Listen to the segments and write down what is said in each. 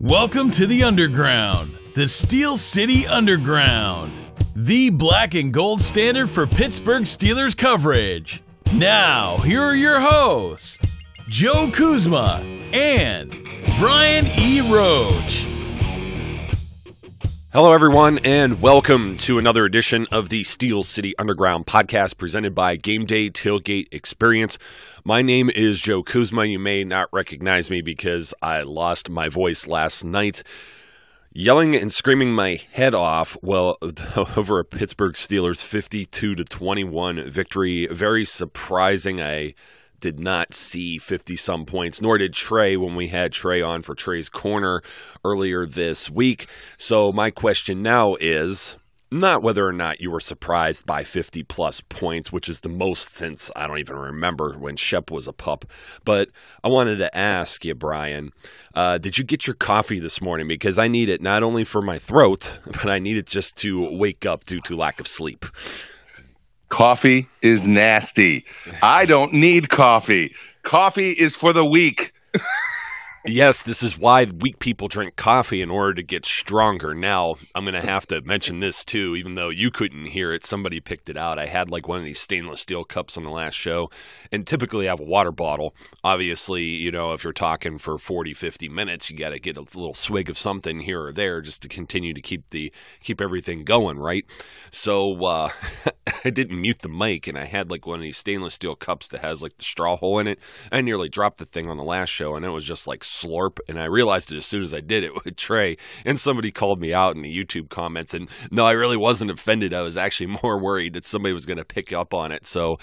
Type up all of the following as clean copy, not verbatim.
Welcome to the Underground, the Steel City Underground, the black and gold standard for Pittsburgh Steelers coverage. Now, here are your hosts, Joe Kuzma and Brian E. Roach. Hello, everyone, and welcome to another edition of the Steel City Underground podcast presented by Gameday Tailgate Experience. My name is Joe Kuzma. You may not recognize me because I lost my voice last night yelling and screaming my head off over a Pittsburgh Steelers 52-21 victory. Very surprising. I did not see 50-some points, nor did Trey when we had Trey on for Trey's Corner earlier this week. So my question now is not whether or not you were surprised by 50-plus points, which is the most since I don't even remember when Shep was a pup. But I wanted to ask you, Brian, did you get your coffee this morning? Because I need it not only for my throat, but I need it just to wake up due to lack of sleep. Coffee is nasty. I don't need coffee. Coffee is for the weak. Yes, this is why weak people drink coffee in order to get stronger. Now, I'm going to have to mention this too, even though you couldn't hear it. Somebody picked it out. I had like one of these stainless steel cups on the last show, and typically I have a water bottle. Obviously, you know, if you're talking for 40, 50 minutes, you got to get a little swig of something here or there just to continue to keep everything going, right? So I didn't mute the mic, and I had like one of these stainless steel cups that has like the straw hole in it. I nearly dropped the thing on the last show, and it was just like slurp, and I realized it as soon as I did it with Trey, and somebody called me out in the YouTube comments, and no, I really wasn't offended. I was actually more worried that somebody was going to pick up on it. So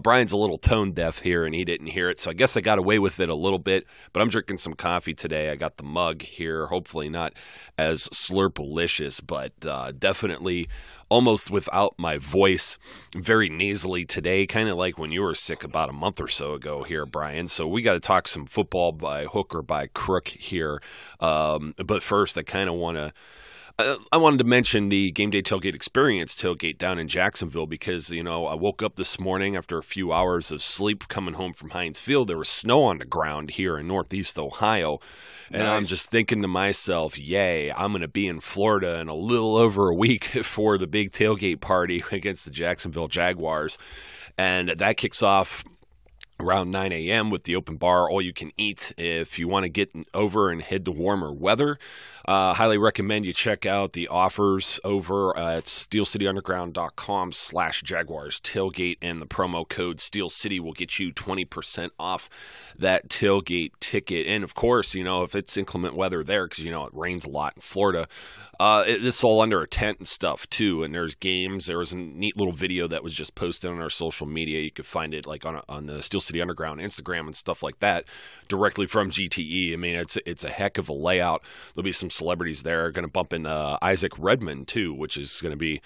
Brian's a little tone deaf here, and he didn't hear it, so I guess I got away with it a little bit, but I'm drinking some coffee today. I got the mug here, hopefully not as slurpalicious, but definitely almost without my voice, very nasally today, kind of like when you were sick about a month or so ago here, Brian. So we got to talk some football by hook or by crook here. But first, I wanted to mention the Gameday Tailgate Experience tailgate down in Jacksonville because, you know, I woke up this morning after a few hours of sleep coming home from Heinz Field. There was snow on the ground here in Northeast Ohio. And nice. I'm just thinking to myself, yay, I'm going to be in Florida in a little over a week for the big tailgate party against the Jacksonville Jaguars. And that kicks off around 9 a.m. with the open bar, all you can eat. If you want to get over and head to warmer weather, highly recommend you check out the offers over at steelcityunderground.com/Jaguars tailgate, and the promo code Steel City will get you 20% off that tailgate ticket. And of course, you know, if it's inclement weather there, because you know it rains a lot in Florida, it's all under a tent and stuff too. And there's games. There was a neat little video that was just posted on our social media. You could find it like on the Steel City Underground Instagram and stuff like that, directly from GTE. I mean, it's a heck of a layout. There'll be some celebrities there. Going to bump in Isaac Redman too, which is going to be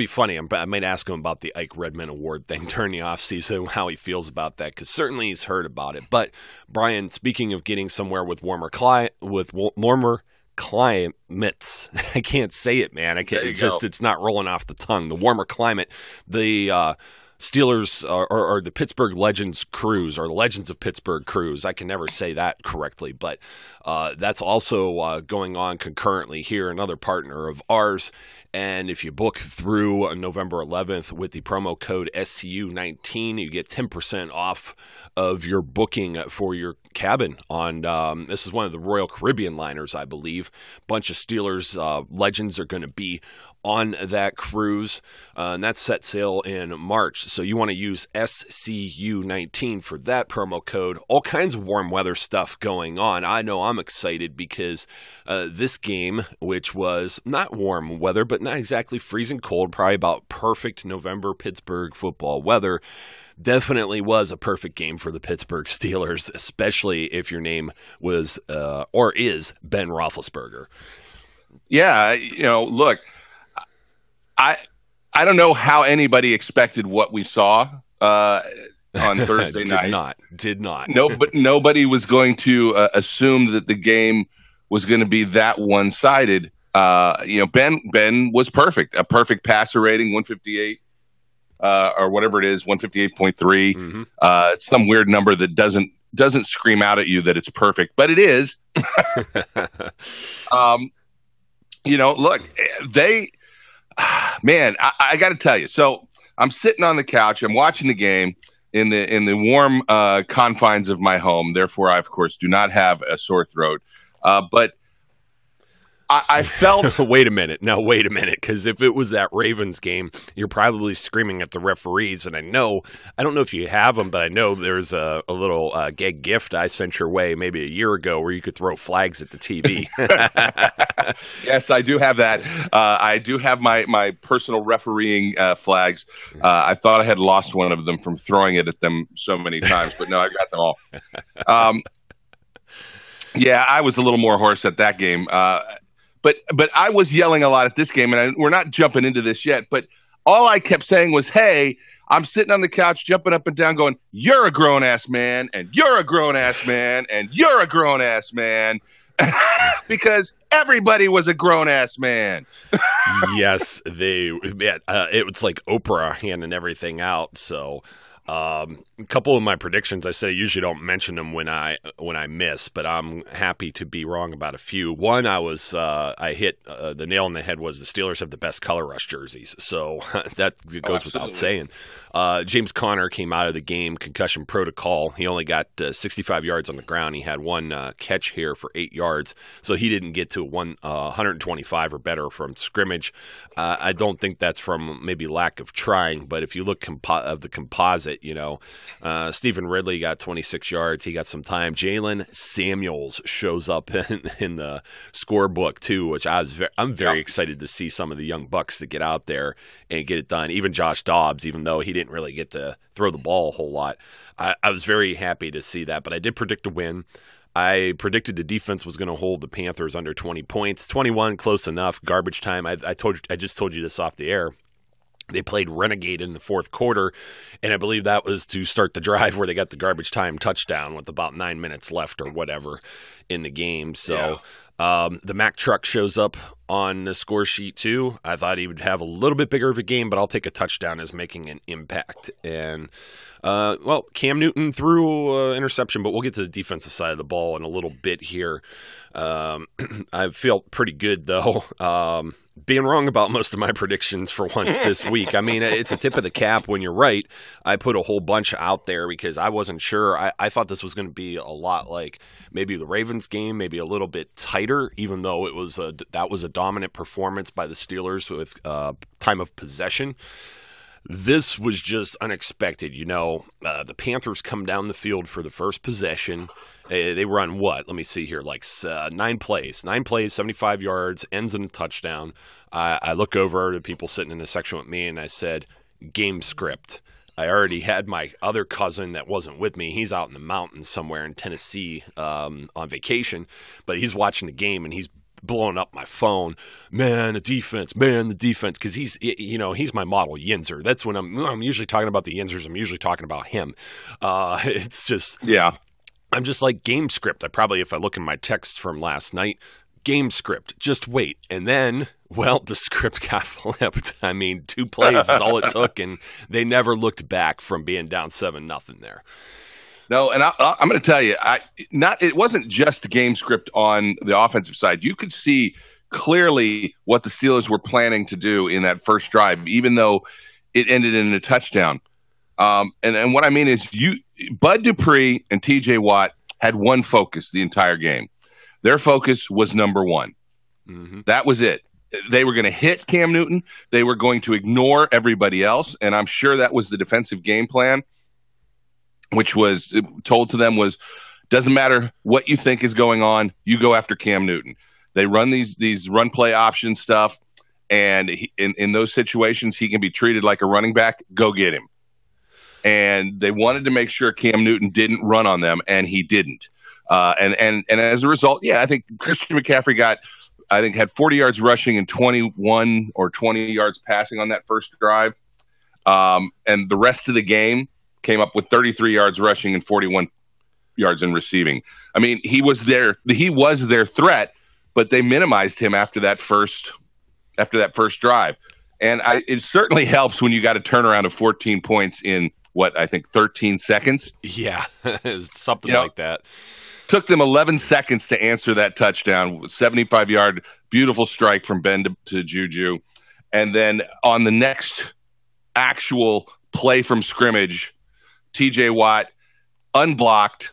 funny. I might ask him about the Ike Redman Award thing during the off season, how he feels about that, because certainly he's heard about it. But Brian, speaking of getting somewhere with warmer climates, I can't say it, man. It's not rolling off the tongue. The warmer climate, the Steelers or the Pittsburgh Legends cruise, or the Legends of Pittsburgh cruise. I can never say that correctly, but that's also going on concurrently here, another partner of ours. And if you book through November 11th with the promo code SCU19, you get 10% off of your booking for your cabin on, this is one of the Royal Caribbean liners, I believe. Bunch of Steelers legends are going to be on that cruise, and that's set sail in March. So you want to use SCU19 for that promo code. All kinds of warm weather stuff going on. I know I'm excited because this game, which was not warm weather, but not exactly freezing cold, probably about perfect November Pittsburgh football weather, definitely was a perfect game for the Pittsburgh Steelers, especially if your name was or is Ben Roethlisberger. Yeah, you know, look, I don't know how anybody expected what we saw on Thursday night. Did not. No, but nobody was going to assume that the game was going to be that one-sided. You know, Ben was perfect. A perfect passer rating, 158 or whatever it is, 158.3. Mm-hmm. Some weird number that doesn't doesn't scream out at you that it's perfect, but it is. Look, I got to tell you. So I'm sitting on the couch. I'm watching the game in the warm confines of my home. Therefore, I, of course, do not have a sore throat. But I felt. Wait a minute. No, wait a minute. Because if it was that Ravens game, you're probably screaming at the referees. And I don't know if you have them, but I know there's a little gag gift I sent your way maybe a year ago where you could throw flags at the TV. Yes, I do have that. I do have my personal refereeing flags. I thought I had lost one of them from throwing it at them so many times, but no, I got them all. Yeah, I was a little more hoarse at that game. But I was yelling a lot at this game, and we're not jumping into this yet, but all I kept saying was, hey, I'm sitting on the couch jumping up and down going, you're a grown-ass man, and you're a grown-ass man, and you're a grown-ass man, because everybody was a grown-ass man. Yes, it was like Oprah handing everything out, so... a couple of my predictions, I say I usually don't mention them when I miss, but I'm happy to be wrong about a few. One, I hit the nail on the head was the Steelers have the best color rush jerseys, so that goes without saying. James Conner came out of the game, concussion protocol. He only got 65 yards on the ground. He had one catch here for 8 yards, so he didn't get to 125 or better from scrimmage. I don't think that's from maybe lack of trying, but if you look of the composite, Stephen Ridley got 26 yards. He got some time. Jalen Samuels shows up in the scorebook too, which I'm very excited to see some of the young bucks that get out there and get it done. Even Josh Dobbs, even though he didn't really get to throw the ball a whole lot, I was very happy to see that. But I did predict a win. I predicted the defense was going to hold the Panthers under 20 points. 21, close enough. Garbage time. I just told you this off the air. They played Renegade in the fourth quarter, and I believe that was to start the drive where they got the garbage time touchdown with about 9 minutes left or whatever in the game. So the Mack truck shows up on the score sheet too. I thought he would have a little bit bigger of a game, but I'll take a touchdown as making an impact. And, Cam Newton threw interception, but we'll get to the defensive side of the ball in a little bit here. I feel pretty good, though. Being wrong about most of my predictions for once this week. I mean, it's a tip of the cap when you're right. I put a whole bunch out there because I wasn't sure. I thought this was going to be a lot like maybe the Ravens game, maybe a little bit tighter, even though that was a dominant performance by the Steelers with time of possession. This was just unexpected. The Panthers come down the field for the first possession. They run what? Let me see here. 9 plays. 9 plays, 75 yards, ends in a touchdown. I look over to people sitting in the section with me, and I said, game script. I already had my other cousin that wasn't with me. He's out in the mountains somewhere in Tennessee on vacation, but he's watching the game, and he's blowing up my phone. Man, the defense, because he's my model Yinzer. That's when I'm usually talking about the Yinzers. I'm usually talking about him. It's just I'm just like game script. If I look in my texts from last night, game script, just wait. And then, the script got flipped. I mean, 2 plays is all it took, and they never looked back from being down 7-0 there. No, and I'm going to tell you, it wasn't just game script on the offensive side. You could see clearly what the Steelers were planning to do in that first drive, even though it ended in a touchdown. And what I mean is Bud Dupree and TJ Watt had one focus the entire game. Their focus was number one. Mm-hmm. That was it. They were going to hit Cam Newton. They were going to ignore everybody else. And I'm sure that was the defensive game plan, which was told to them was, doesn't matter what you think is going on, you go after Cam Newton. They run these run play option stuff, and in those situations, he can be treated like a running back. Go get him. And they wanted to make sure Cam Newton didn't run on them, and he didn't. And as a result, I think Christian McCaffrey had 40 yards rushing and 21 or 20 yards passing on that first drive. And the rest of the game came up with 33 yards rushing and 41 yards in receiving. I mean, he was their threat, but they minimized him after that first drive. And it certainly helps when you got a turnaround of 14 points in I think 13 seconds. Yeah, something like that. Took them 11 seconds to answer that touchdown. 75-yard, beautiful strike from Ben to JuJu. And then on the next actual play from scrimmage, TJ Watt, unblocked,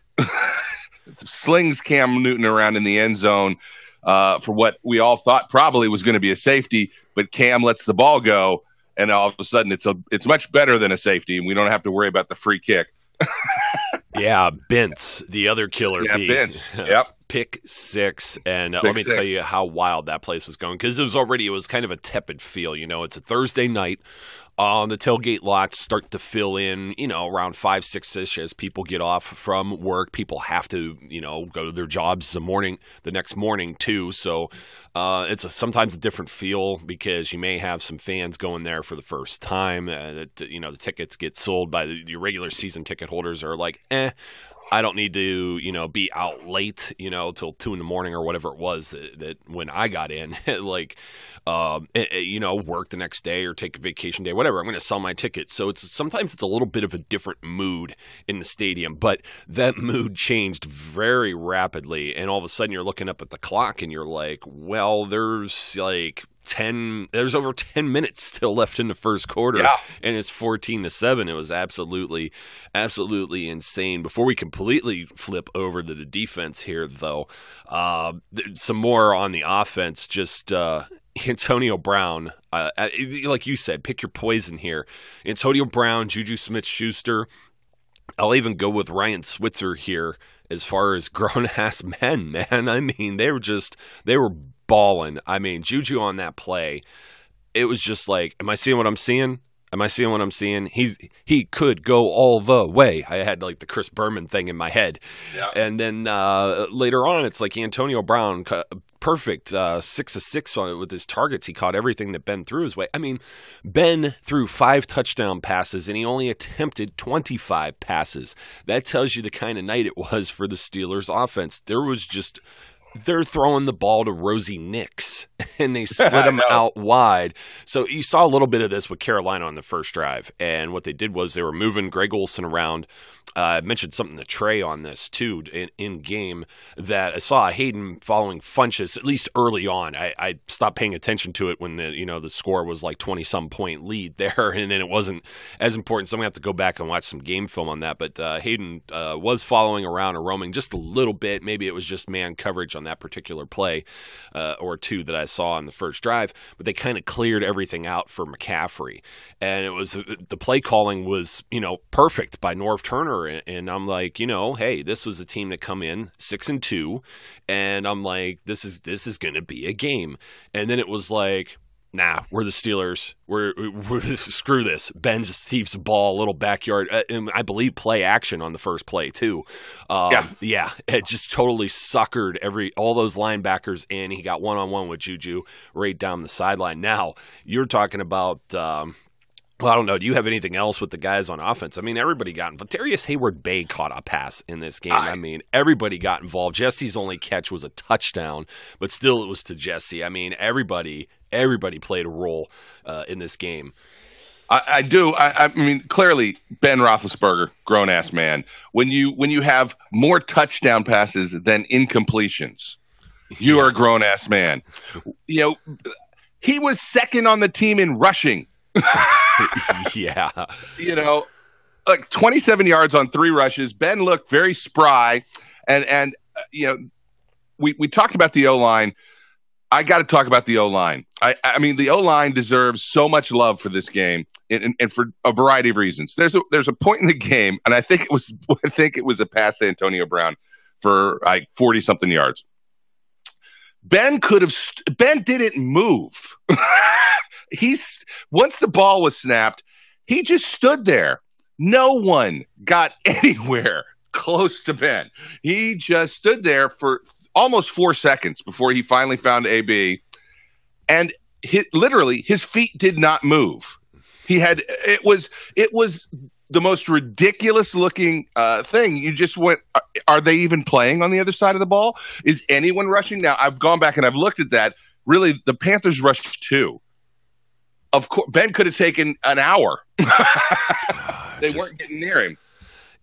slings Cam Newton around in the end zone for what we all thought probably was going to be a safety, but Cam lets the ball go, and all of a sudden it's much better than a safety, and we don't have to worry about the free kick. Yeah, Bentz, the other killer. Yeah, Bentz. Yep. Pick six. And let me tell you how wild that place was going, because it was kind of a tepid feel. It's a Thursday night. The tailgate lots start to fill in, around 5, 6-ish as people get off from work. People have to, go to their jobs the next morning too. So it's sometimes a different feel, because you may have some fans going there for the first time. The tickets get sold by the regular season ticket holders are like, I don't need to, be out late, till 2 a.m. or whatever it was that when I got in, work the next day or take a vacation day, whatever. I'm going to sell my ticket. So sometimes it's a little bit of a different mood in the stadium, but that mood changed very rapidly. And all of a sudden you're looking up at the clock and you're like, well, there's over 10 minutes still left in the first quarter, and it's 14-7. It was absolutely insane. Before we completely flip over to the defense here, though, some more on the offense. Just Antonio Brown, like you said, pick your poison here. Antonio Brown, JuJu Smith-Schuster. I'll even go with Ryan Switzer here as far as grown-ass men, man. I mean, they were balling. I mean, JuJu on that play, it was just like, am I seeing what I'm seeing? Am I seeing what I'm seeing? He could go all the way. I had like the Chris Berman thing in my head. Yeah. And then later on, it's like Antonio Brown, perfect 6 of 6 with his targets. He caught everything that Ben threw his way. I mean, Ben threw 5 touchdown passes, and he only attempted 25 passes. That tells you the kind of night it was for the Steelers offense. They're throwing the ball to Rosie Nix, and they split them out wide. So you saw a little bit of this with Carolina on the first drive, and what they did was they were moving Greg Olsen around. I mentioned something to Trey on this, too, in game, that I saw Hayden following Funchess, at least early on. I stopped paying attention to it when the score was like 20-some point lead there, and then it wasn't as important, so I'm going to have to go back and watch some game film on that. But Hayden was following around or roaming just a little bit. Maybe it was just man coverage on that particular play or two that I saw on the first drive, but they kind of cleared everything out for McCaffrey. And it was the play calling was, perfect by Norv Turner. And I'm like, hey, this was a team that come in 6-2, and I'm like, this is going to be a game. And then it was like, nah, we're the Steelers. We're screw this. Ben receives the ball, a little backyard, and I believe play action on the first play too. Yeah, it just totally suckered all those linebackers in. He got one-on-one with JuJu right down the sideline. Now you're talking about. Well, I don't know. Do you have anything else with the guys on offense? I mean, everybody got involved. Darius Hayward-Bay caught a pass in this game. I mean, everybody got involved. Jesse's only catch was a touchdown, but still it was to Jesse. I mean, everybody played a role in this game. I do. I mean, clearly, Ben Roethlisberger, grown-ass man. When you have more touchdown passes than incompletions, you are a grown-ass man. He was second on the team in rushing. Yeah. Like 27 yards on 3 rushes. Ben looked very spry. And we talked about the O-line. I got to talk about the O-line. I mean, the O-line deserves so much love for this game, and for a variety of reasons. There's a point in the game, and I think it was a pass to Antonio Brown for like 40-something yards. Ben didn't move. Once the ball was snapped, he just stood there. No one got anywhere close to Ben. He just stood there for almost 4 seconds before he finally found AB, and literally his feet did not move. It was the most ridiculous looking thing. You just went, are they even playing on the other side of the ball? Is anyone rushing? Now, I've gone back and I've looked at that. Really, the Panthers rushed 2. Of course, Ben could have taken an hour. they weren't getting near him.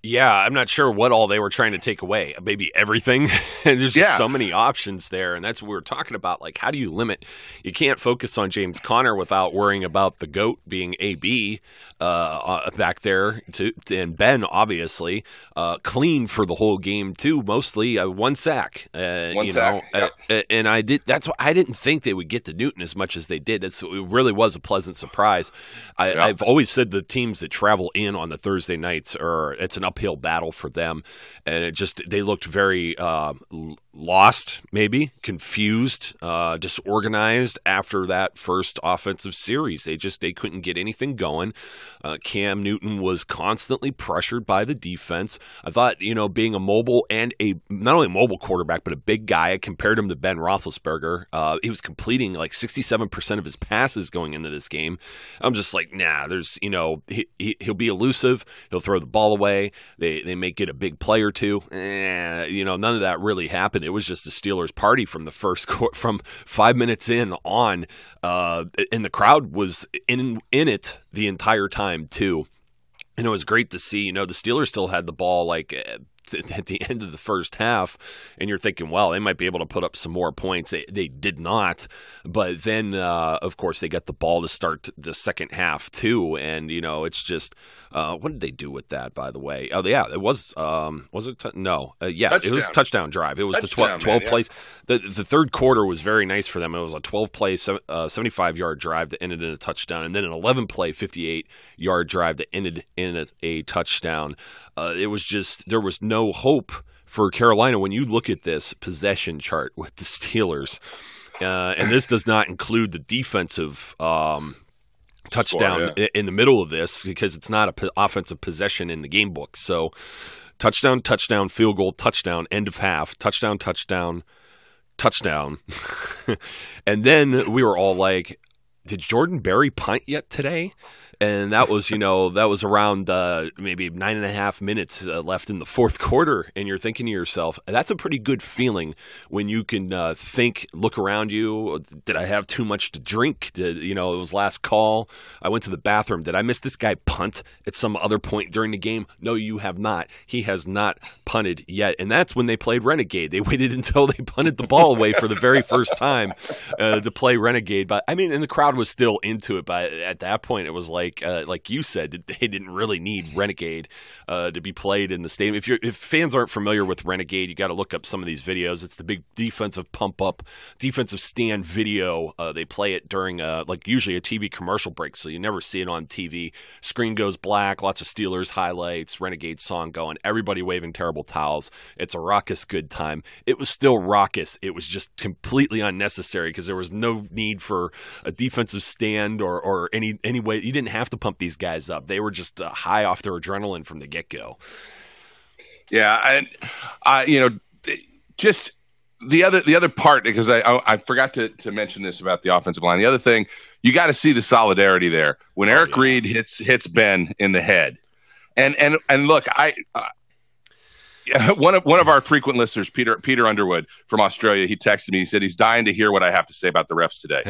Yeah, I'm not sure what all they were trying to take away. Maybe everything. There's just so many options there, and that's what we were talking about. Like, how do you limit? You can't focus on James Conner without worrying about the GOAT being AB back there, and Ben, obviously, clean for the whole game, too, mostly one sack. One sack, and that's why I didn't think they would get to Newton as much as they did. It really was a pleasant surprise. I've always said the teams that travel in on the Thursday nights, it's an uphill battle for them, and they looked very lost, maybe confused, disorganized after that first offensive series. They couldn't get anything going. Cam Newton was constantly pressured by the defense. I thought, being a mobile and not only a mobile quarterback but a big guy, I compared him to Ben Roethlisberger. He was completing like 67% of his passes going into this game. I'm just like, nah, he'll be elusive, he'll throw the ball away, they may get a big play or two. None of that really happened. It was just the Steelers' party from the first from 5 minutes in on, and the crowd was in it the entire time too. And it was great to see. The Steelers still had the ball like at the end of the first half, and you're thinking, well, they might be able to put up some more points. They did not, but then of course they got the ball to start the second half too, and it's just what did they do with that, by the way? Oh yeah, it was it no touchdown. It was a touchdown drive. It was touchdown, the 12 plays. The third quarter was very nice for them. It was a 12-play 75-yard drive that ended in a touchdown, and then an 11-play 58-yard drive that ended in a touchdown. It was just, there was no hope for Carolina when you look at this possession chart with the Steelers, and this does not include the defensive touchdown in the middle of this, because it's not an offensive possession in the game book. So touchdown, touchdown, field goal, touchdown, end of half, touchdown, touchdown, touchdown. And then we were all like, did Jordan Berry punt yet today? And that was, that was around maybe 9.5 minutes left in the fourth quarter. And you're thinking to yourself, that's a pretty good feeling when you can look around you. Did I have too much to drink? It was last call. I went to the bathroom. Did I miss this guy punt at some other point during the game? No, you have not. He has not punted yet. And that's when they played Renegade. They waited until they punted the ball away for the very first time to play Renegade. But I mean, and the crowd was still into it. But at that point, it was like you said, they didn't really need Renegade to be played in the stadium. If fans aren't familiar with Renegade, you got to look up some of these videos. It's the big defensive pump-up, defensive stand video. They play it during usually a TV commercial break, so you never see it on TV. Screen goes black, lots of Steelers highlights, Renegade song going, everybody waving terrible towels. It's a raucous good time. It was still raucous. It was just completely unnecessary because there was no need for a defensive stand or any way. You didn't have to pump these guys up. They were just high off their adrenaline from the get-go. Yeah, and just the other part, because I forgot to mention this about the offensive line. The other thing, you got to see the solidarity there when Eric Reed hits Ben in the head, and look, one of our frequent listeners, Peter Underwood from Australia, he texted me. He said he's dying to hear what I have to say about the refs today,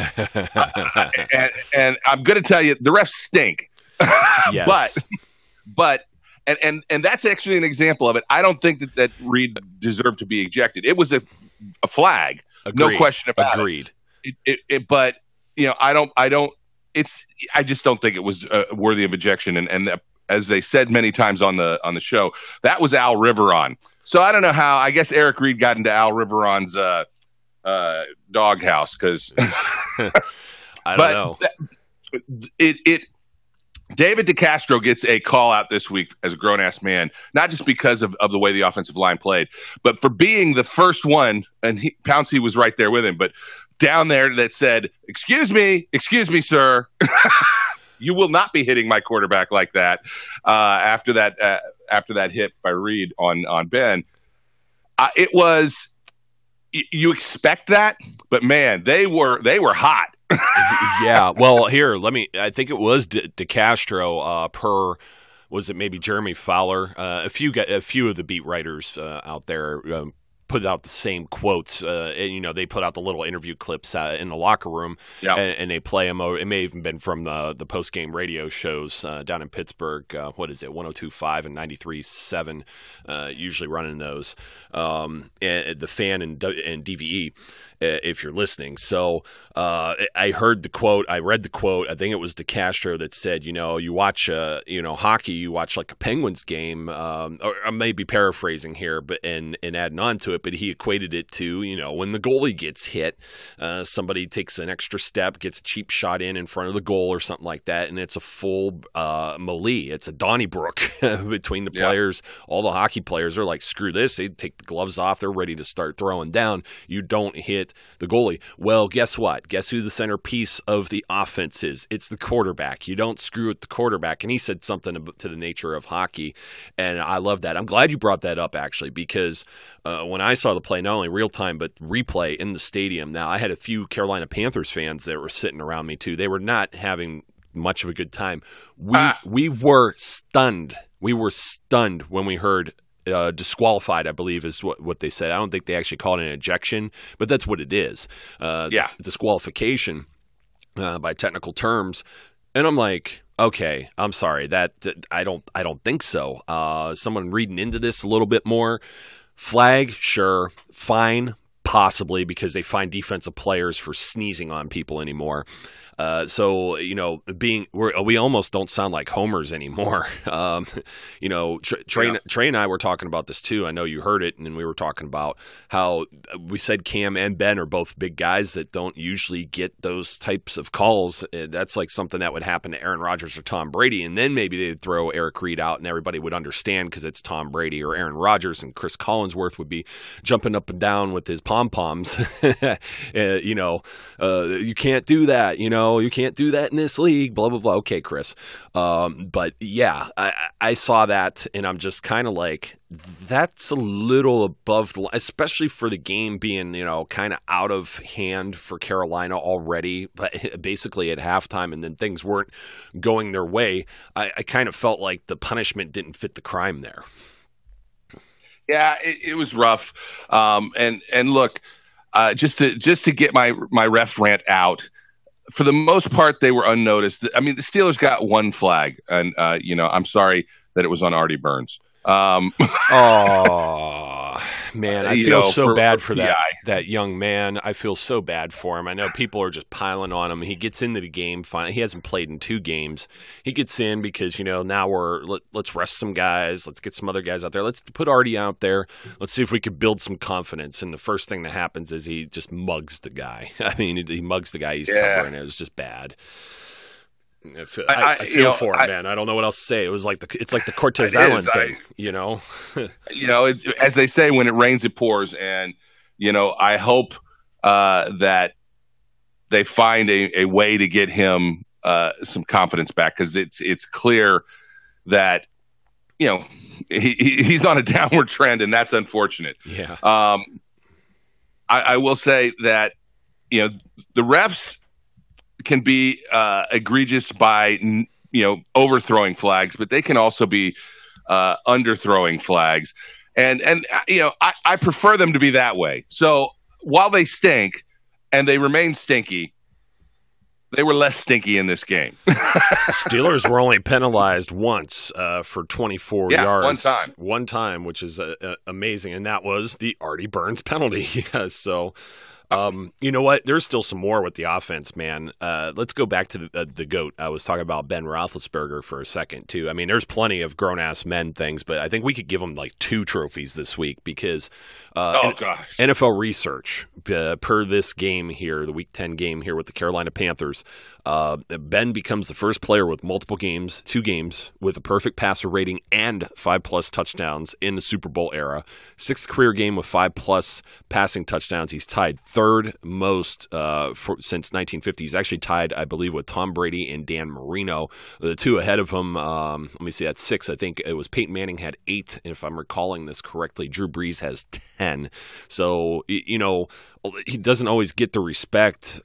and I'm going to tell you, the refs stink. Yes. but that's actually an example of it. I don't think that Reed deserved to be ejected. It was a flag, Agreed. No question about Agreed. it. But I just don't think it was worthy of ejection. And as they said many times on the show, that was Al Riveron. So I don't know how. I guess Eric Reed got into Al Riveron's doghouse because I don't know. David DeCastro gets a call out this week as a grown-ass man, not just because of the way the offensive line played, but for being the first one, and Pouncey was right there with him, but down there that said, excuse me, sir, you will not be hitting my quarterback like that after that hit by Reed on Ben. It was – you expect that, but, man, they were hot. Yeah, well, here, I think it was DeCastro per, was it maybe Jeremy Fowler? A few of the beat writers out there put out the same quotes. And, they put out the little interview clips in the locker room, and they play them. It may have even been from the post-game radio shows down in Pittsburgh. What is it, 102.5 and 93.7, usually running those. And the Fan and DVE, if you're listening. So I heard the quote. I read the quote. I think it was DeCastro that said, you watch, hockey, you watch like a Penguins game, or I may be paraphrasing here, but and adding on to it, but he equated it to, when the goalie gets hit, somebody takes an extra step, gets a cheap shot in front of the goal or something like that, and it's a full melee. It's a Donnybrook between the players. All the hockey players are like, screw this. They take the gloves off. They're ready to start throwing down. You don't hit the goalie. Well, guess what? Guess who the centerpiece of the offense is? It's the quarterback. You don't screw with the quarterback. And he said something to the nature of hockey, and I love that. I'm glad you brought that up, actually, because when I saw the play, not only real time, but replay in the stadium. Now, I had a few Carolina Panthers fans that were sitting around me, too. They were not having much of a good time. We were stunned. We were stunned when we heard disqualified, I believe is what they said. I don't think they actually called it an ejection, but that's what it is. Disqualification by technical terms. And I'm like, okay, I'm sorry. That I don't think so. Someone reading into this a little bit more. Flag, sure. Fine, possibly, because they find defensive players for sneezing on people anymore. So, we almost don't sound like homers anymore. Trey and I were talking about this too. I know you heard it, and then we were talking about how we said Cam and Ben are both big guys that don't usually get those types of calls. That's like something that would happen to Aaron Rodgers or Tom Brady, and then maybe they'd throw Eric Reed out and everybody would understand because it's Tom Brady or Aaron Rodgers, and Chris Collinsworth would be jumping up and down with his pom-poms. You can't do that, you can't do that in this league, blah, blah, blah. Okay, Chris. But yeah, I saw that, and I'm just kind of like, that's a little above the line, especially for the game being, kind of out of hand for Carolina already, but basically at halftime, and then things weren't going their way. I kind of felt like the punishment didn't fit the crime there. Yeah, it was rough. And look, just to get my ref rant out, for the most part, they were unnoticed. I mean, the Steelers got one flag, and I'm sorry that it was on Artie Burns. Oh man, I feel so bad for that young man. I feel so bad for him. I know people are just piling on him. He gets into the game finally. He hasn't played in 2 games. He gets in because now let's rest some guys. Let's get some other guys out there. Let's put Artie out there. Let's see if we could build some confidence. And the first thing that happens is he just mugs the guy. I mean, he mugs the guy he's covering. It was just bad. I feel for him, man. I don't know what else to say. It's like the Cortez Island thing, as they say, when it rains, it pours, and I hope that they find a way to get him some confidence back, because it's clear that he's on a downward trend, and that's unfortunate. Yeah. I will say that the refs can be egregious by overthrowing flags, but they can also be underthrowing flags, and I prefer them to be that way. So while they stink and they remain stinky, they were less stinky in this game. Steelers were only penalized once for 24 yards. One time, which is amazing, and that was the Artie Burns penalty. So. You know what? There's still some more with the offense, man. Let's go back to the GOAT. I was talking about Ben Roethlisberger for a second, too. I mean, there's plenty of grown-ass men things, but I think we could give him like 2 trophies this week because NFL research, per this game here, the Week 10 game here with the Carolina Panthers, Ben becomes the first player with multiple games, 2 games, with a perfect passer rating and 5+ touchdowns in the Super Bowl era. 6th career game with 5+ passing touchdowns. He's tied 3rd most since 1950. He's actually tied, I believe, with Tom Brady and Dan Marino. The 2 ahead of him, let me see, that's 6. I think it was Peyton Manning had 8, and if I'm recalling this correctly, Drew Brees has 10. So, he doesn't always get the respect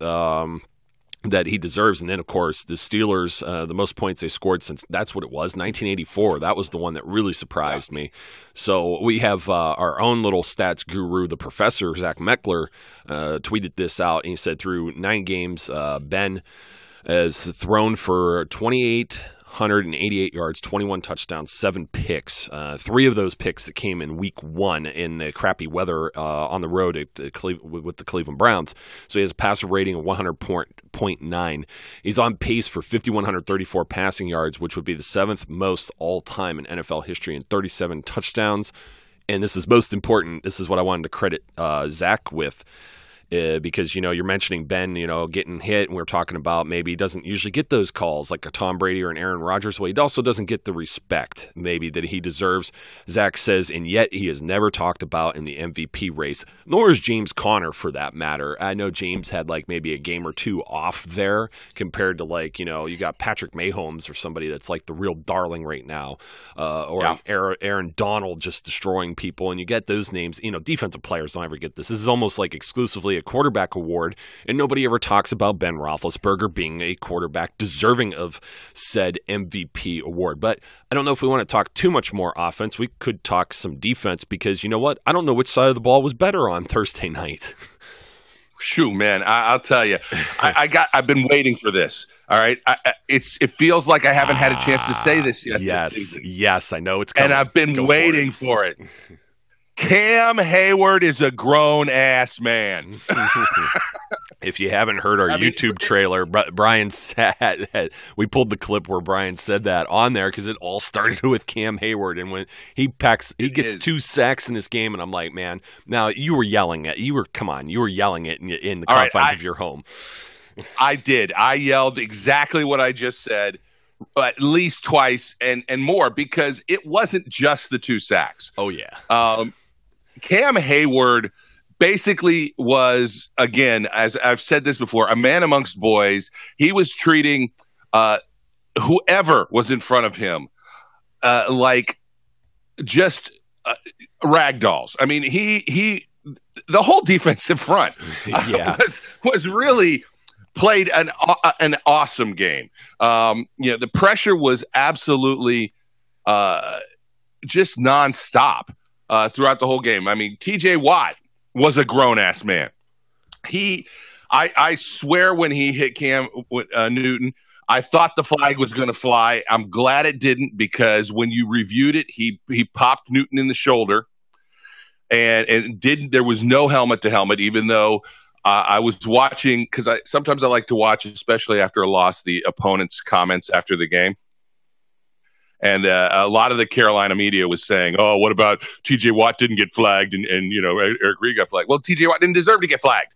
that he deserves. And then, of course, the Steelers, the most points they scored since that's what it was, 1984. That was the one that really surprised me. So we have our own little stats guru, the professor, Zach Meckler, tweeted this out. And he said through 9 games, Ben has thrown for 2,888 yards, 21 touchdowns, 7 picks. 3 of those picks that came in week 1 in the crappy weather on the road with the Cleveland Browns. So he has a passer rating of 100.9. He's on pace for 5,134 passing yards, which would be the 7th most all-time in NFL history, and 37 touchdowns. And this is most important. This is what I wanted to credit Zach with. Because, you're mentioning Ben, getting hit, and we're talking about maybe he doesn't usually get those calls like a Tom Brady or an Aaron Rodgers. Well, he also doesn't get the respect maybe that he deserves. Zach says, and yet he is never talked about in the MVP race, nor is James Conner for that matter. I know James had like maybe a game or 2 off there compared to you got Patrick Mahomes or somebody that's like the real darling right now, or Aaron Donald just destroying people. And you get those names, defensive players don't ever get this. This is almost like exclusively a quarterback award, and nobody ever talks about Ben Roethlisberger being a quarterback deserving of said MVP award. But I don't know if we want to talk too much more offense. We could talk some defense, because you know what? I don't know which side of the ball was better on Thursday night. Shoo, man! I'll tell you, I've been waiting for this. All right, it feels like I haven't had a chance to say this yet. Yes, I know it's coming. And I've been waiting for it. Cam Hayward is a grown-ass man. If you haven't heard our YouTube trailer, Brian said, we pulled the clip where Brian said that on there because it all started with Cam Hayward. And when he gets 2 sacks in this game, and I'm like, man, now you were yelling it in the confines of your home. I did. I yelled exactly what I just said. At least twice and more, because it wasn't just the 2 sacks. Oh, yeah. Cam Hayward basically was, again, as I've said this before, a man amongst boys. He was treating whoever was in front of him like just ragdolls. I mean, the whole defensive front was really played an awesome game. The pressure was absolutely just nonstop throughout the whole game. I mean, T.J. Watt was a grown-ass man. I swear when he hit Cam Newton, I thought the flag was going to fly. I'm glad it didn't, because when you reviewed it, he popped Newton in the shoulder, and there was no helmet to helmet, even though I was watching, because sometimes I like to watch, especially after a loss, the opponent's comments after the game. And a lot of the Carolina media was saying, "Oh, what about T.J. Watt didn't get flagged, and Eric Reed got flagged?" Well, T.J. Watt didn't deserve to get flagged.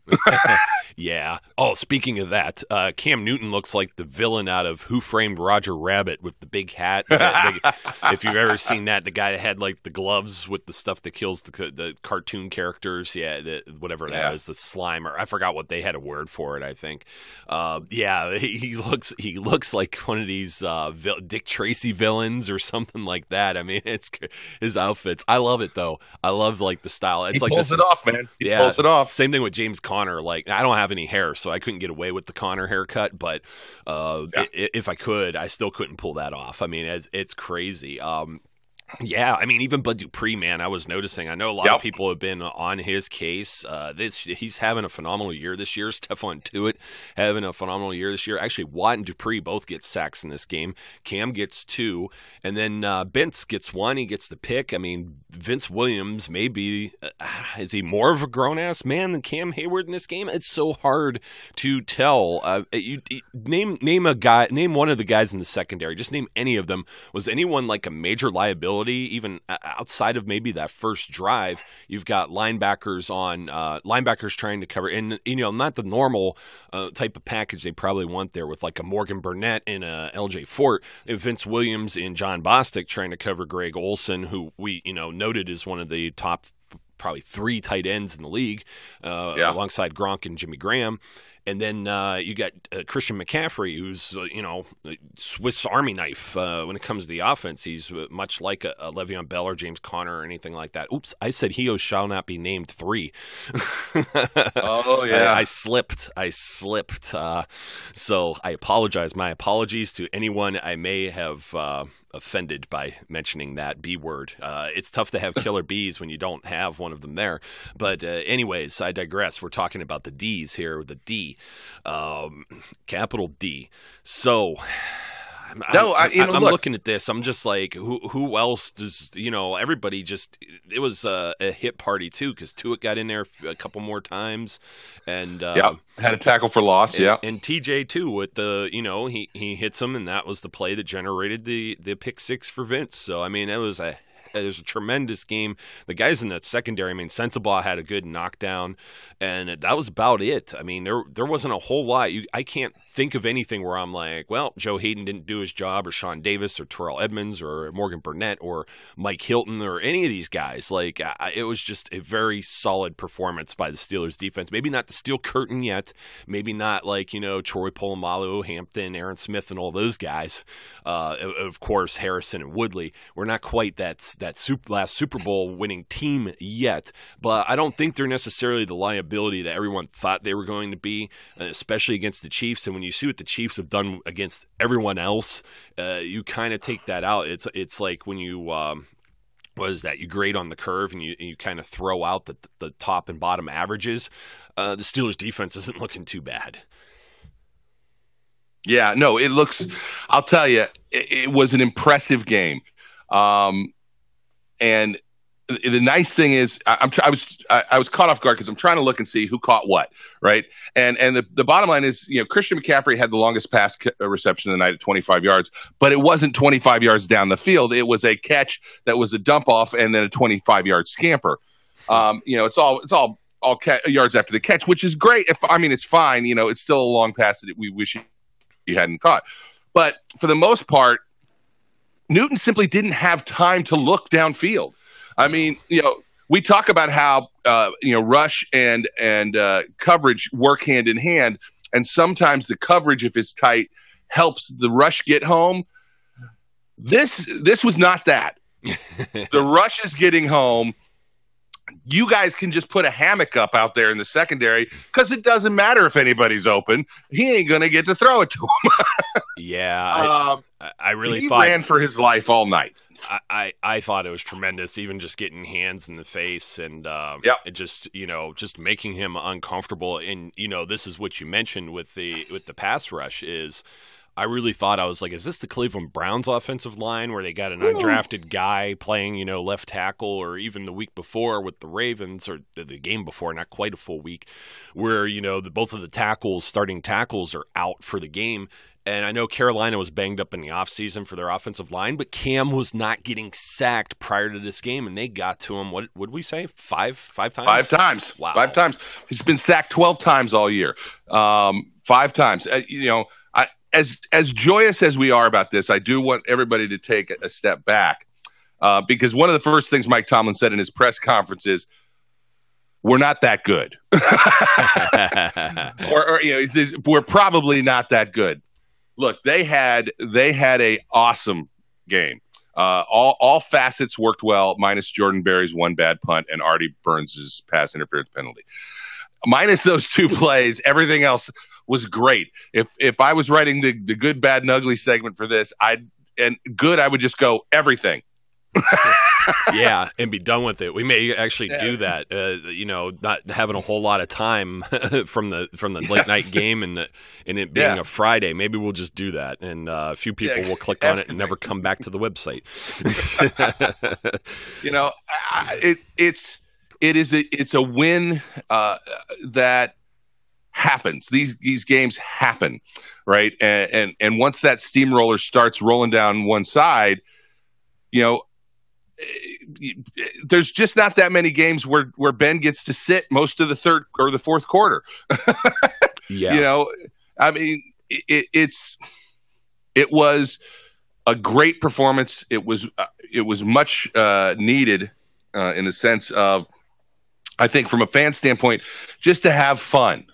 Yeah. Oh, speaking of that, Cam Newton looks like the villain out of Who Framed Roger Rabbit with the big hat. If you've ever seen that, the guy that had like the gloves with the stuff that kills the cartoon characters. Yeah, whatever that is, the Slimer. I forgot what they had a word for it. I think. He looks like one of these Dick Tracy villains or something like that. I mean, it's his outfits. I love it though. I love like the style. It's he pulls it off, man. He pulls it off. Same thing with James Conner. Like, I don't have any hair, so I couldn't get away with the Conner haircut. But if I could, I still couldn't pull that off. I mean, it's crazy. Yeah, I mean, even Bud Dupree, man, I was noticing. I know a lot of people have been on his case. He's having a phenomenal year this year. Stephon Tuitt having a phenomenal year this year. Actually, Watt and Dupree both get sacks in this game. Cam gets 2, and then Vince gets 1. He gets the pick. I mean, Vince Williams maybe is he more of a grown-ass man than Cam Hayward in this game? It's so hard to tell. Name one of the guys in the secondary. Just name any of them. Was anyone like a major liability? Even outside of maybe that first drive, you've got linebackers trying to cover, and not the normal type of package they probably want there with like a Morgan Burnett and a LJ Fort, Vince Williams and John Bostic trying to cover Greg Olsen, who we noted as one of the top probably 3 tight ends in the league, alongside Gronk and Jimmy Graham. And then you got Christian McCaffrey, who's, Swiss Army knife when it comes to the offense. He's much like a Le'Veon Bell or James Conner or anything like that. Oops, I said he shall not be named 3. Oh, yeah. I slipped. So I apologize. My apologies to anyone I may have offended by mentioning that B word. It's tough to have killer bees when you don't have one of them there. But anyways, I digress. We're talking about the D's here, the D. Capital D. So I'm looking at this. I'm just like, who else does, everybody just, it was a hit party too, because Tuitt got in there a couple more times, and had a tackle for loss. And TJ too with the, he hits him, and that was the play that generated the pick 6 for Vince. So I mean, it was a tremendous game. The guys in the secondary, Sensabaugh had a good knockdown, and that was about it. I mean, there wasn't a whole lot. I can't think of anything where I'm like, well, Joe Hayden didn't do his job, or Sean Davis, or Terrell Edmonds, or Morgan Burnett, or Mike Hilton, or any of these guys. Like, it was just a very solid performance by the Steelers defense. Maybe not the steel curtain yet. Maybe not like, Troy Polamalu, Hampton, Aaron Smith, and all those guys. Of course, Harrison and Woodley. We're not quite that last Super Bowl winning team yet, but I don't think they're necessarily the liability that everyone thought they were going to be, especially against the Chiefs. And when you see what the Chiefs have done against everyone else, you kind of take that out. It's like when you what is that? You grade on the curve, and you kind of throw out the top and bottom averages. The Steelers defense isn't looking too bad. Yeah, no, it looks. I'll tell you, it was an impressive game. And the nice thing is, I was caught off guard because I'm trying to look and see who caught what, right? And the bottom line is, Christian McCaffrey had the longest pass reception of the night at 25 yards, but it wasn't 25 yards down the field. It was a catch that was a dump off and then a 25-yard scamper. It's all yards after the catch, which is great. It's fine. It's still a long pass that we wish he hadn't caught. But for the most part, Newton simply didn't have time to look downfield. We talk about how rush and coverage work hand in hand, and sometimes the coverage, if it's tight, helps the rush get home. This was not that. The rush is getting home. You guys can just put a hammock up out there in the secondary because it doesn't matter if anybody's open. He ain't going to get to throw it to him. Yeah, I really he thought he ran for his life all night. I thought it was tremendous, even just getting hands in the face and it just making him uncomfortable. And this is what you mentioned with the pass rush is. I really thought, I was like, is this the Cleveland Browns offensive line where they got an undrafted guy playing, left tackle, or even the week before with the Ravens, or the game before, not quite a full week, where, both of the starting tackles are out for the game. And I know Carolina was banged up in the offseason for their offensive line, but Cam was not getting sacked prior to this game, and they got to him, what would we say, five times? 5 times. Wow. 5 times. He's been sacked 12 times all year. 5 times. As joyous as we are about this, I do want everybody to take a step back because one of the first things Mike Tomlin said in his press conference is, we're not that good. He says, we're probably not that good. Look, they had a awesome game. All facets worked well, minus Jordan Berry's one bad punt and Artie Burns' pass interference penalty. Minus those 2 plays, everything else was great. If I was writing the good, bad, and ugly segment for this, I would just go everything. Yeah, and be done with it. We may actually do that. Not having a whole lot of time from the late night game and it being a Friday. Maybe we'll just do that, and a few people will click on it and never come back to the website. It's a win that happens. These games happen, right? And once that steamroller starts rolling down one side, there's just not that many games where Ben gets to sit most of the third or the fourth quarter. Yeah. It was a great performance. It was much needed in the sense of I think from a fan standpoint, just to have fun.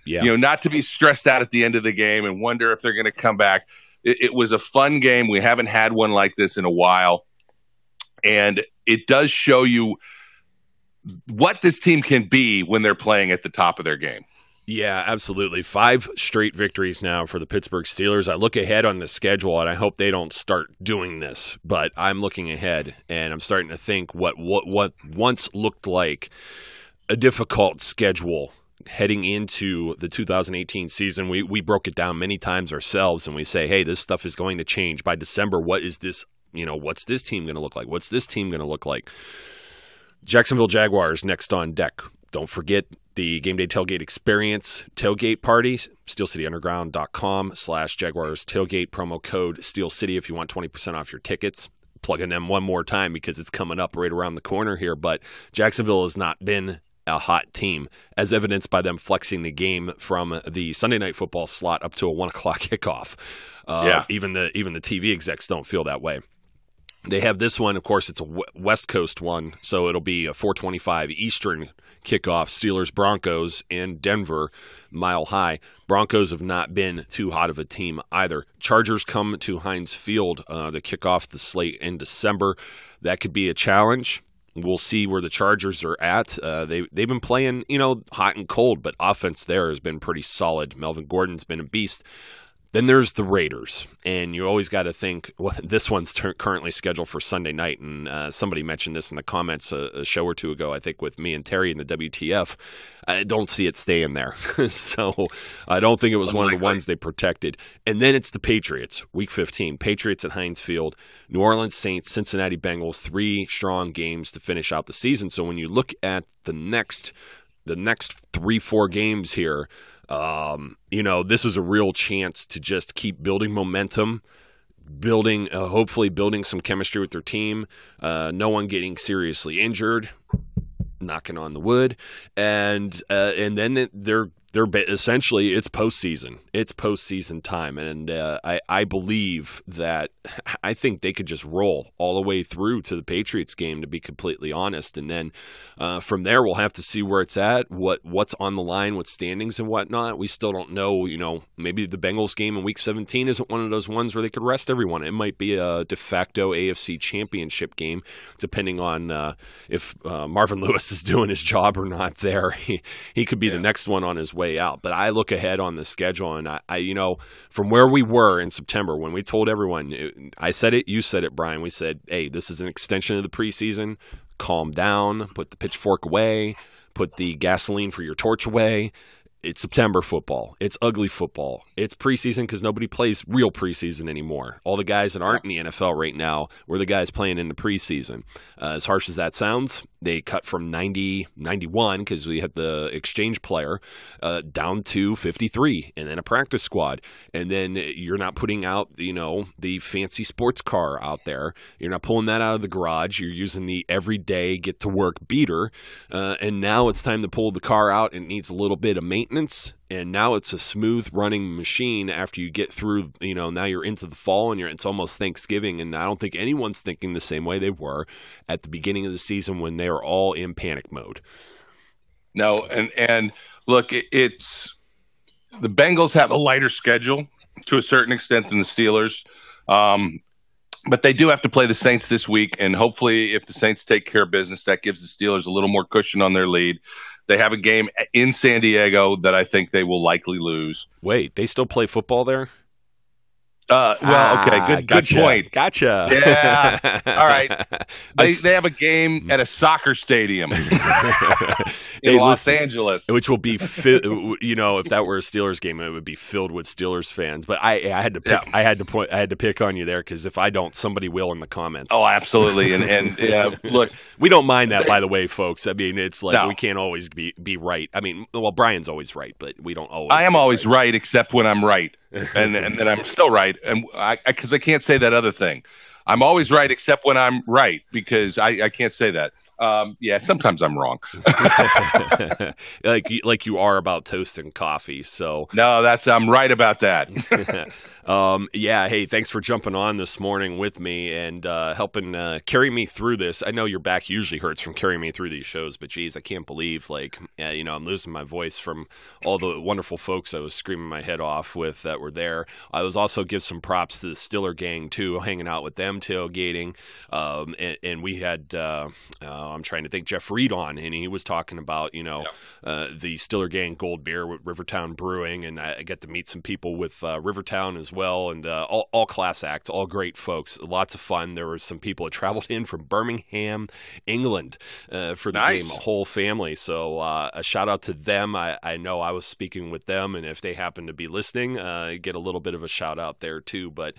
Yeah. Not to be stressed out at the end of the game and wonder if they're going to come back. It was a fun game. We haven't had one like this in a while. And it does show you what this team can be when they're playing at the top of their game. Yeah, absolutely. 5 straight victories now for the Pittsburgh Steelers. I look ahead on the schedule, and I hope they don't start doing this. But I'm looking ahead, and I'm starting to think what once looked like a difficult schedule heading into the 2018 season. We broke it down many times ourselves, and we say, hey, this stuff is going to change. By December, what is this? What's this team going to look like? What's this team going to look like? Jacksonville Jaguars next on deck. Don't forget the Gameday Tailgate Experience tailgate party, steelcityunderground.com/Jaguars tailgate, promo code Steel City if you want 20% off your tickets. Plugging them one more time because it's coming up right around the corner here, but Jacksonville has not been a hot team, as evidenced by them flexing the game from the Sunday Night Football slot up to a 1 o'clock kickoff. Even the TV execs don't feel that way. They have this one, of course, it's a West Coast one, so it'll be a 4:25 Eastern kickoff. Steelers-Broncos in Denver, Mile High. Broncos have not been too hot of a team either. Chargers come to Heinz Field to kick off the slate in December. That could be a challenge. We'll see where the Chargers are at. They've been playing, hot and cold, but offense there has been pretty solid. Melvin Gordon's been a beast. Then there's the Raiders, and you always got to think, well, this one's currently scheduled for Sunday night, and somebody mentioned this in the comments a show or two ago, I think with me and Terry in the WTF. I don't see it staying there, so I don't think it was one of the ones they protected. And then it's the Patriots, Week 15. Patriots at Heinz Field, New Orleans Saints, Cincinnati Bengals, 3 strong games to finish out the season. So when you look at the next 3-4 games here, this is a real chance to just keep building momentum, hopefully building some chemistry with their team, no one getting seriously injured, knocking on the wood, and then they're essentially, it's postseason. It's postseason time, and I believe that I think they could just roll all the way through to the Patriots game, to be completely honest. And then from there, we'll have to see where it's at, what's on the line with standings and whatnot. We still don't know. Maybe the Bengals game in Week 17 isn't one of those ones where they could rest everyone. It might be a de facto AFC Championship game, depending on if Marvin Lewis is doing his job or not. There, he could be the next one on his way out. But I look ahead on the schedule, and I from where we were in September when we told everyone, I said it, you said it, Brian, we said, hey, this is an extension of the preseason. Calm down, put the pitchfork away, put the gasoline for your torch away. It's September football. It's ugly football. It's preseason because nobody plays real preseason anymore. All the guys that aren't in the NFL right now were the guys playing in the preseason. As harsh as that sounds, they cut from 91 because we had the exchange player down to 53 and then a practice squad. And then you're not putting out, the fancy sports car out there. You're not pulling that out of the garage. You're using the everyday get-to-work beater. And now it's time to pull the car out. It needs a little bit of maintenance. And now it's a smooth running machine after you get through, now you're into the fall and it's almost Thanksgiving. And I don't think anyone's thinking the same way they were at the beginning of the season when they were all in panic mode. No. And look, it's the Bengals have a lighter schedule to a certain extent than the Steelers. But they do have to play the Saints this week. And hopefully if the Saints take care of business, that gives the Steelers a little more cushion on their lead. They have a game in San Diego that I think they will likely lose. Wait, they still play football there? Okay, good point. Gotcha. Yeah. All right. They have a game at a soccer stadium in Los Angeles, which will be, if that were a Steelers game, it would be filled with Steelers fans. But I had to pick. Yeah. I had to pick on you there because if I don't, somebody will in the comments. Oh, absolutely. And look, we don't mind that, by the way, folks. I mean, it's like we can't always be right. I mean, well, Brian's always right, but we don't always. I am always right, except when I'm right. and then I'm still right, and because I can't say that other thing. I'm always right except when I'm right, because I can't say that. Yeah, sometimes I'm wrong. like you are about toast and coffee. So no, I'm right about that. Yeah. Hey, thanks for jumping on this morning with me and helping carry me through this. I know your back usually hurts from carrying me through these shows, but geez, I can't believe I'm losing my voice from all the wonderful folks I was screaming my head off with that were there. I was also give some props to the Stiller gang too, hanging out with them, tailgating, and we had I'm trying to think Jeff Reed on, and he was talking about the Stiller gang Gold Beer with Rivertown Brewing, and I get to meet some people with Rivertown as well, and all class acts, all great folks, lots of fun. There were some people that traveled in from Birmingham, England for the game, a whole family. So a shout out to them. I know I was speaking with them, and if they happen to be listening, get a little bit of a shout out there too. But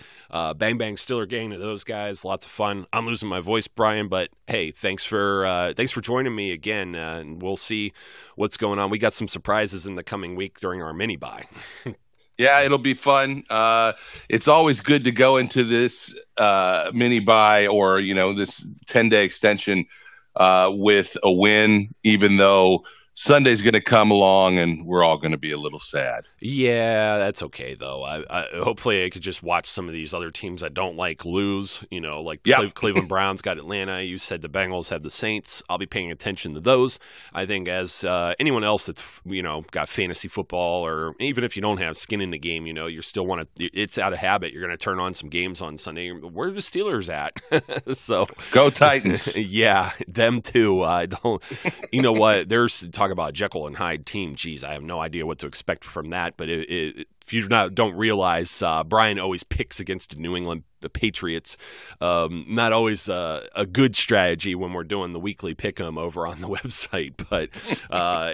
bang bang Stiller gang to those guys, lots of fun. I'm losing my voice, Brian, but hey, thanks for joining me again, and we'll see what's going on. We got some surprises in the coming week during our mini buy. Yeah, it'll be fun. It's always good to go into this mini buy or this 10-day extension with a win, even though Sunday's going to come along and we're all going to be a little sad. Yeah, that's okay though. I hopefully I could just watch some of these other teams I don't like lose. Like the Cleveland Browns got Atlanta. You said the Bengals had the Saints. I'll be paying attention to those. I think as anyone else that's got fantasy football, or even if you don't have skin in the game, you still want to. It's out of habit. You're going to turn on some games on Sunday. Where are the Steelers at? So go Titans. Yeah, them too. I don't. You know what? There's talk about Jekyll and Hyde team. Geez, I have no idea what to expect from that. But if you don't realize, Brian always picks against the New England Patriots. Not always a good strategy when we're doing the weekly pick'em over on the website. But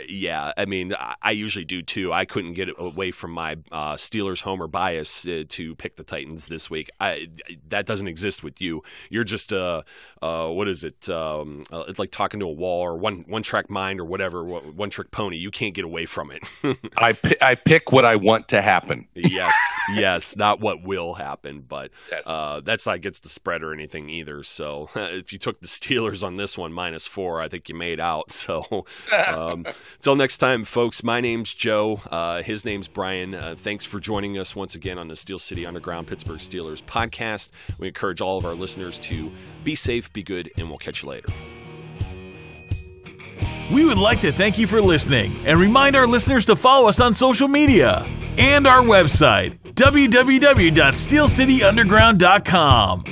yeah, I mean, I usually do too. I couldn't get away from my Steelers homer bias to pick the Titans this week. That doesn't exist with you. You're just what is it? It's like talking to a wall or one track mind or whatever. One trick pony. You can't get away from it. I pick what I want to happen. Yes, not what will happen, but yes. That's not against the spread or anything either. So if you took the Steelers on this one -4, I think you made out. So until next time, folks, my name's Joe. His name's Brian. Thanks for joining us once again on the Steel City Underground Pittsburgh Steelers podcast. We encourage all of our listeners to be safe, be good, and we'll catch you later. We would like to thank you for listening and remind our listeners to follow us on social media and our website, www.steelcityunderground.com.